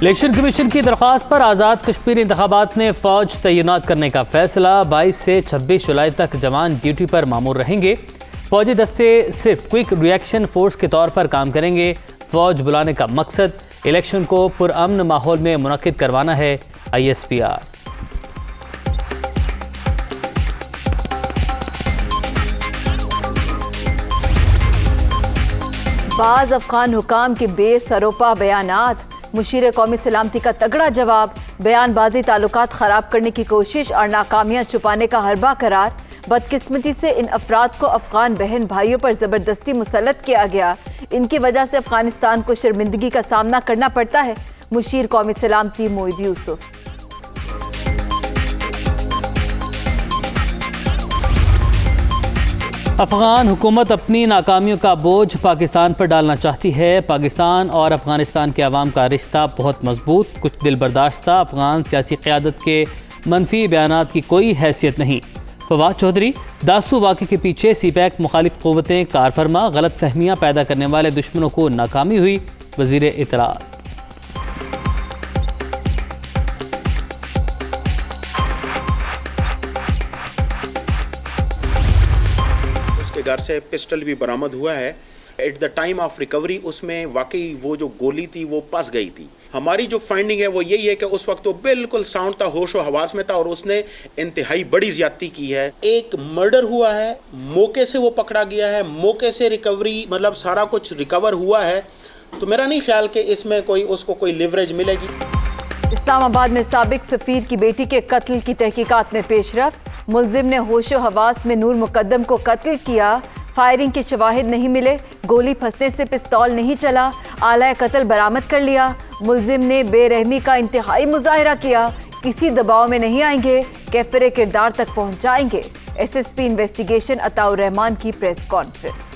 Election commission की दरख्वास्त पर आज़ाद कश्मीर इंतखाबात में फ़ौज तैनात करने का फैसला। 22 से 26 जुलाई तक जवान ड्यूटी पर मामूर रहेंगे। फौजी दस्ते सिर्फ क्विक रिएक्शन फोर्स के तौर पर काम करेंगे। फ़ौज बुलाने का मकसद इलेक्शन को पुरअमन माहौल में मुनक्किद करवाना है। ISPR। बाज़ अफगान हुकाम के बेसरोपा बयानात, मुशीर कौमी सलामती का तगड़ा जवाब, बयानबाजी ताल्लुकात ख़राब करने की कोशिश और नाकामियाँ छुपाने का हरबा करार। बदकिस्मती से इन अफराद को अफगान बहन भाइयों पर ज़बरदस्ती मुसल्लत किया गया। इनकी वजह से अफगानिस्तान को शर्मिंदगी का सामना करना पड़ता है। मुशीर कौमी सलामती मोईद यूसुफ। अफगान हुकूमत अपनी नाकामियों का बोझ पाकिस्तान पर डालना चाहती है। पाकिस्तान और अफगानिस्तान के अवाम का रिश्ता बहुत मजबूत, कुछ दिल बर्दाश्त था। अफगान सियासी क़यादत के मनफी बयानात की कोई हैसियत नहीं। फवाद चौधरी। दासू वाक़े के पीछे CPAC मुखालिफ क़ुव्वतें कारफरमा, गलत फहमियाँ पैदा करने वाले दुश्मनों को नाकामी हुई। वज़ीर इत्तलात। उसके घर से पिस्टल भी बरामद हुआ है। At the time of recovery उसमें वाकई वो जो गोली थी वो फंस गई थी। हमारी जो फाइंडिंग है वो यही है कि उस वक्त वो बिल्कुल साउंड था, होश व हवास में था और उसने इंतहाई बड़ी ज्यादती की है। एक मर्डर हुआ है, मौके से वो पकड़ा गया है, मौके से रिकवरी, मतलब सारा कुछ रिकवर हुआ है। तो मेरा नहीं ख्याल कि इसमें उसको कोई लिवरेज मिलेगी। इस्लामाबाद में साबिक सफीर की बेटी के कत्ल की तहकीकात में पेशरफ्त। मुलजिम ने होशो हवास में नूर मुकद्दम को कत्ल किया। फायरिंग के शवाहिद नहीं मिले, गोली फंसने से पिस्तौल नहीं चला। आला कत्ल बरामद कर लिया। मुलजिम ने बेरहमी का इंतहाई मुजाहिरा किया। किसी दबाव में नहीं आएंगे, कैफरे किरदार तक पहुंचाएंगे। SSP इन्वेस्टिगेशन अताउर रहमान की प्रेस कॉन्फ्रेंस।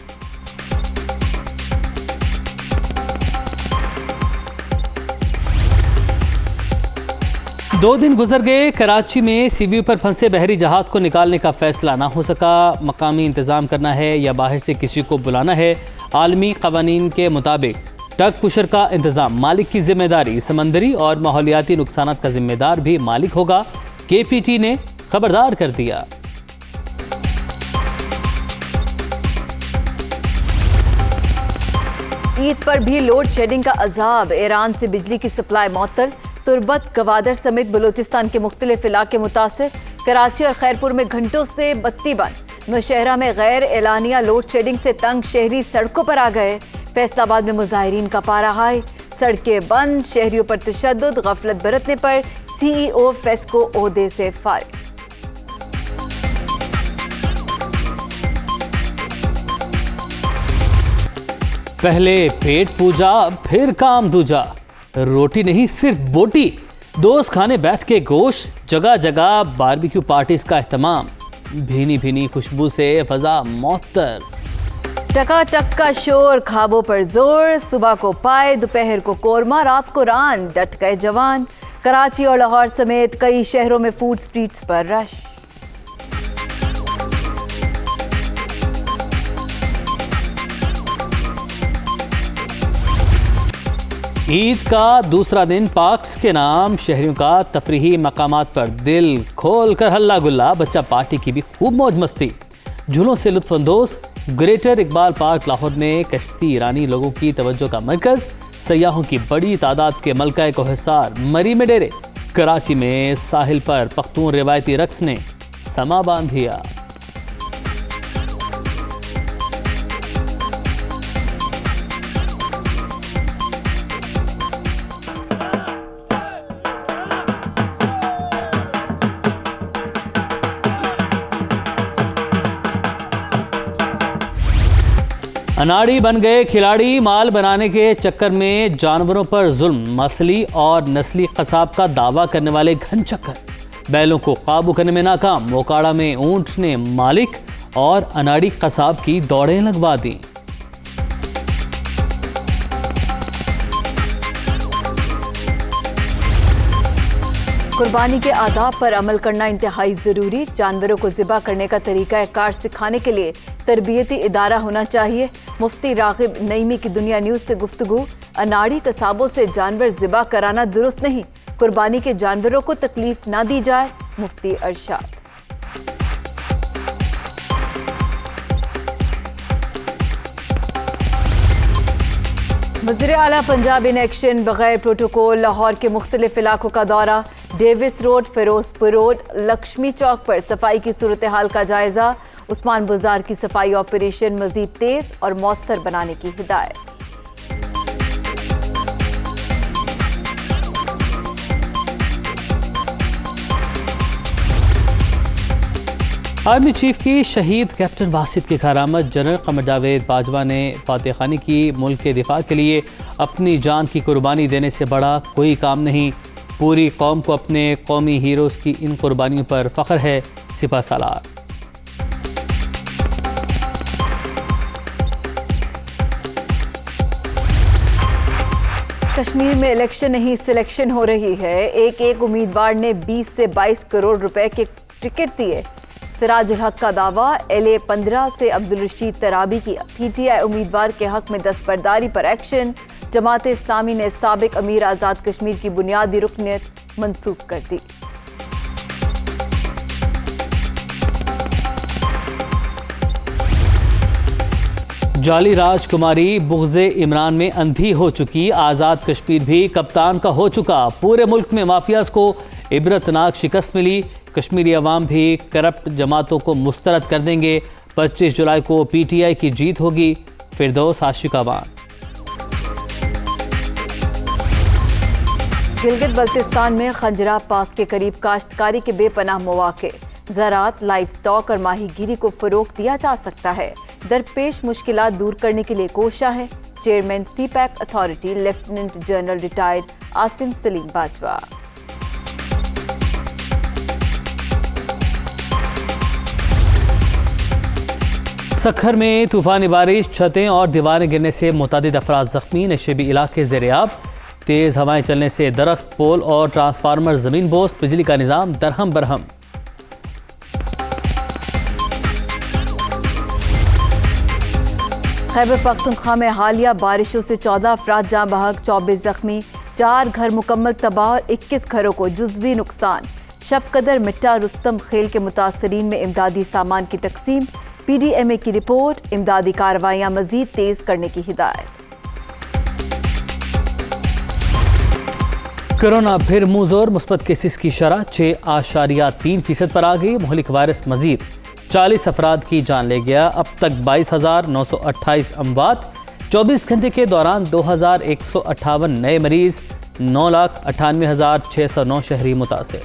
2 दिन गुजर गए, कराची में CVU पर फंसे बहरी जहाज़ को निकालने का फैसला ना हो सका। मकामी इंतज़ाम करना है या बाहर से किसी को बुलाना है। आलमी कवानीन के मुताबिक टग पुशर का इंतज़ाम मालिक की जिम्मेदारी। समंदरी और माहौलियाती नुकसानात का जिम्मेदार भी मालिक होगा। KPT ने खबरदार कर दिया। ईद पर भी लोड शेडिंग का अजाब। ईरान से बिजली की सप्लाई मअतल। तुर्बत, गवादर समेत बलूचिस्तान के मुख्तलिफ इलाके मुतासिर। कराची और खैरपुर में घंटों से बत्ती बंद। नौशहरा में गैर एलानिया लोड शेडिंग से तंग शहरी सड़कों पर आ गए। फैसलाबाद में मुजाहिरीन का पारा हाई, सड़कें बंद। शहरियों पर तशद्दुद, गफलत बरतने पर CEO फेस्को ओहदे से फारिग। पहले पेट पूजा फिर काम दूजा। रोटी नहीं सिर्फ बोटी। दोस्त खाने बैठ के गोश्त, जगह जगह बारबेक्यू पार्टीज का एहतमाम। भीनी भीनी खुशबू से फजा मौतर। टकाटक का शोर, खाबों पर जोर। सुबह को पाए, दोपहर को कोरमा, रात को रान। डट गए जवान। कराची और लाहौर समेत कई शहरों में फूड स्ट्रीट्स पर रश। ईद का दूसरा दिन पाक्स के नाम। शहरियों का तफरीही मकामात पर दिल खोल कर हल्ला गुल्ला। बच्चा पार्टी की भी खूब मौज मस्ती। झूलों से लुत्फानंदोज। ग्रेटर इकबाल पार्क लाहौर में कश्ती रानी लोगों की तवज्जो का मरकज। सयाहों की बड़ी तादाद के मलका कोहिसार मरी में डेरे। कराची में साहिल पर पख्तून रिवायती रक्स ने समा बांध दिया। अनाड़ी बन गए खिलाड़ी। माल बनाने के चक्कर में जानवरों पर जुल्म। असली और नस्ली कसाब का दावा करने वाले घन चक्कर। बैलों को काबू करने में नाकाम। मोकाड़ा में ऊंट ने मालिक और अनाड़ी कसाब की दौड़ें लगवा दी। कुर्बानी के आदाब पर अमल करना इंतहाई ज़रूरी। जानवरों को ज़िबा करने का तरीका कार सिखाने के लिए तरबियती इदारा होना चाहिए। मुफ्ती रागिब नईमी की दुनिया न्यूज से गुफ्तगू। अनाड़ी कसाबों से जानवर ज़िबा कराना दुरुस्त नहीं, कुर्बानी के जानवरों को तकलीफ ना दी जाए, मुफ्ती अरशाद। वज़ीर आला पंजाब इन एक्शन, बगैर प्रोटोकॉल लाहौर के मुख्तलिफ इलाकों का दौरा। Davis road, Ferozepur road, Lakshmi Chowk पर सफाई की सूरत हाल का जायजा। उस्मान बाजार की सफाई ऑपरेशन मजीद तेज और मौसर बनाने की हिदायत। आर्मी चीफ की शहीद कैप्टन वासिद की खैरामद। जनरल कमर जावेद बाजवा ने फातह खानी की मुल्क के दिफा के लिए अपनी जान की कुर्बानी देने से बड़ा कोई काम नहीं। पूरी कौम को अपने कौमी हीरोज़ की इन कुर्बानियों पर फ़ख्र है, सिपह सालार। कश्मीर में इलेक्शन नहीं सिलेक्शन हो रही है। एक उम्मीदवार ने 20 से 22 करोड़ रुपए के टिकट दिए। सिराजुल हक का दावा, LA 15 से अब्दुल रशीद तराबी की PTI उम्मीदवार के हक में दस्तबरदारी पर एक्शन। जमात इस्लामी ने साबिक अमीर आज़ाद कश्मीर की बुनियादी रुकनियत मंसूख कर दी। जाली राजकुमारी बुग़्ज़े इमरान में अंधी हो चुकी, आज़ाद कश्मीर भी कप्तान का हो चुका। पूरे मुल्क में माफियाज को इबरतनाक शिकस्त मिली। कश्मीरी अवाम भी करप्ट जमातों को मुस्तरद कर देंगे। 25 जुलाई को PTI की जीत होगी। फिरदौस आशिकाबान। गिलगित बल्तिस्तान में खंजरा पास के करीब काश्तकारी के बेपनाह मौके। ज़राअत, लाइव स्टॉक और माहीगीरी को फरोग दिया जा सकता है। दरपेश मुश्किलात दूर करने के लिए कोशा है chairman CPAC authority lieutenant general retired Asim Salim Bajwa. Sukkur में तूफानी बारिश, छतें और दीवारें गिरने से मुतादिद अफराद जख्मी। नशेबी इलाके ज़ेर-ए-आब। तेज़ हवाएं चलने से दरख्त, पोल और ट्रांसफार्मर ज़मीन बोस। बिजली का निज़ाम दरहम बरहम। खैबर पख्तूनख्वा में हालिया बारिशों से 14 अफराद जाँ बहक, 24 जख्मी। 4 घर मुकम्मल तबाह और 21 घरों को जुज़वी नुकसान। शबकदर, मिट्टा, रुस्तम खेल के मुतासरीन में इमदादी सामान की तकसीम। PDMA की रिपोर्ट, इमदादी कार्रवाइयाँ मजीद तेज करने की हिदायत। कोरोना फिर मुंह जोर, मुस्बत केसेस की शरह 6.3% पर आ गई। मोहलिक वायरस मजीद 40 अफराद की जान ले गया। अब तक 22,928 अमवात। 24 घंटे के दौरान 2,158 नए मरीज। 9,98,609 शहरी मुतासिर।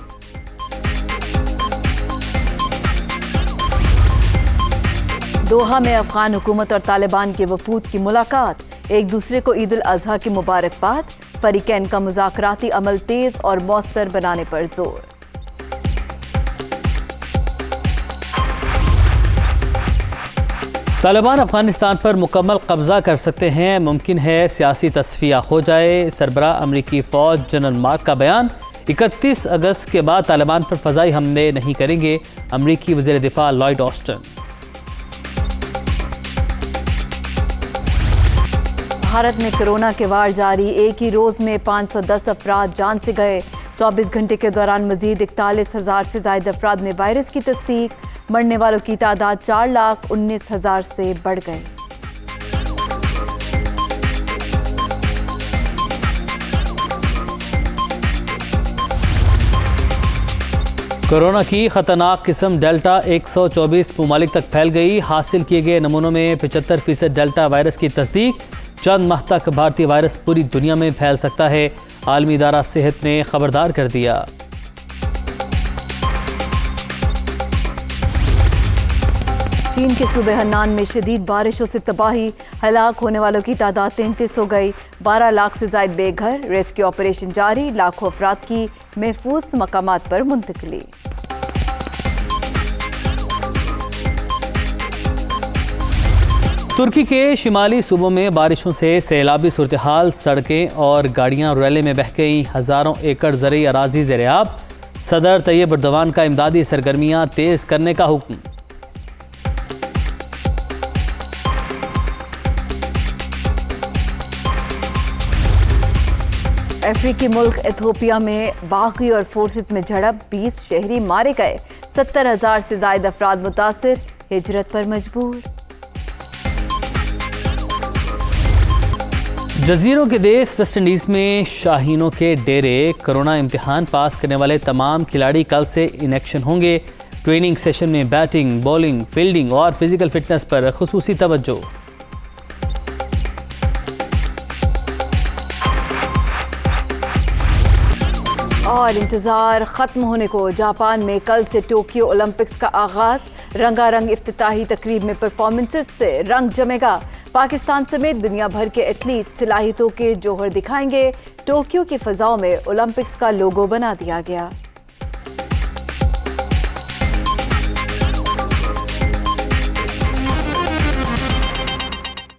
दोहा में अफगान हुकूमत और तालिबान के वफूद की मुलाकात। एक दूसरे को ईद उल अजहा की मुबारकबाद। फरीकैन का मुज़ाकराती अमल तेज और मौसर बनाने पर जोर। तालिबान अफगानिस्तान पर मुकम्मल कब्जा कर सकते हैं। मुमकिन है सियासी तस्फिया हो जाए। सरबराह अमरीकी फ़ौज जनरल मार्क का बयान। 31 अगस्त के बाद तालिबान पर फ़ज़ाई हमले नहीं करेंगे। अमरीकी वज़ीर दिफा लॉयड ऑस्टिन। भारत में कोरोना के वार जारी। एक ही रोज़ में 510 अफराद जान से गए। 24 घंटे के दौरान मजीद 41,000 से ज़ायद अफराद में वायरस की तस्दीक। मरने वालों की तादाद 4,19,000 से बढ़ गई। कोरोना की खतरनाक किस्म डेल्टा 124 ममालिक तक फैल गई। हासिल किए गए नमूनों में 75% डेल्टा वायरस की तस्दीक। चंद माह तक भारतीय वायरस पूरी दुनिया में फैल सकता है। आलमी इदारा सेहत ने खबरदार कर दिया। चीन के सूबे हन्नान में शदीद बारिशों से तबाही। हलाक होने वालों की तादाद 33 हो गई। 12 लाख से ज्यादा बेघर। रेस्क्यू ऑपरेशन जारी। लाखों अफराद की महफूज मकामात पर मुंतकली। तुर्की के शिमाली सूबों में बारिशों से सैलाबी सूरत हाल। सड़कें और गाड़ियां रैले में बह गई। हज़ारों एकड़ ज़रई अराजी ज़ेर-ए-आब। सदर तैयब एर्दोगान का इमदादी सरगर्मियां तेज करने का हुक्म। अफ्रीकी मुल्क इथियोपिया में बागी और फोर्सेस में झड़प, 20 शहरी मारे गए, 70,000 से ज्यादा अफराद मुतासिर, हिजरत पर मजबूर। जजीरों के देश वेस्ट इंडीज में शाहीनों के डेरे, कोरोना इम्तिहान पास करने वाले तमाम खिलाड़ी कल से इन एक्शन होंगे। ट्रेनिंग सेशन में बैटिंग, बॉलिंग, फील्डिंग और फिजिकल फिटनेस पर खुसूसी तवज्जो। और इंतजार खत्म होने को, जापान में कल से टोक्यो ओलंपिक्स का आगाज, रंगारंग इफ्तिताही तकरीब में परफॉर्मेंसेस से रंग जमेगा। पाकिस्तान समेत दुनिया भर के एथलीट सलाहियतों के जौहर दिखाएंगे। टोक्यो की फजाओं में ओलंपिक्स का लोगो बना दिया गया।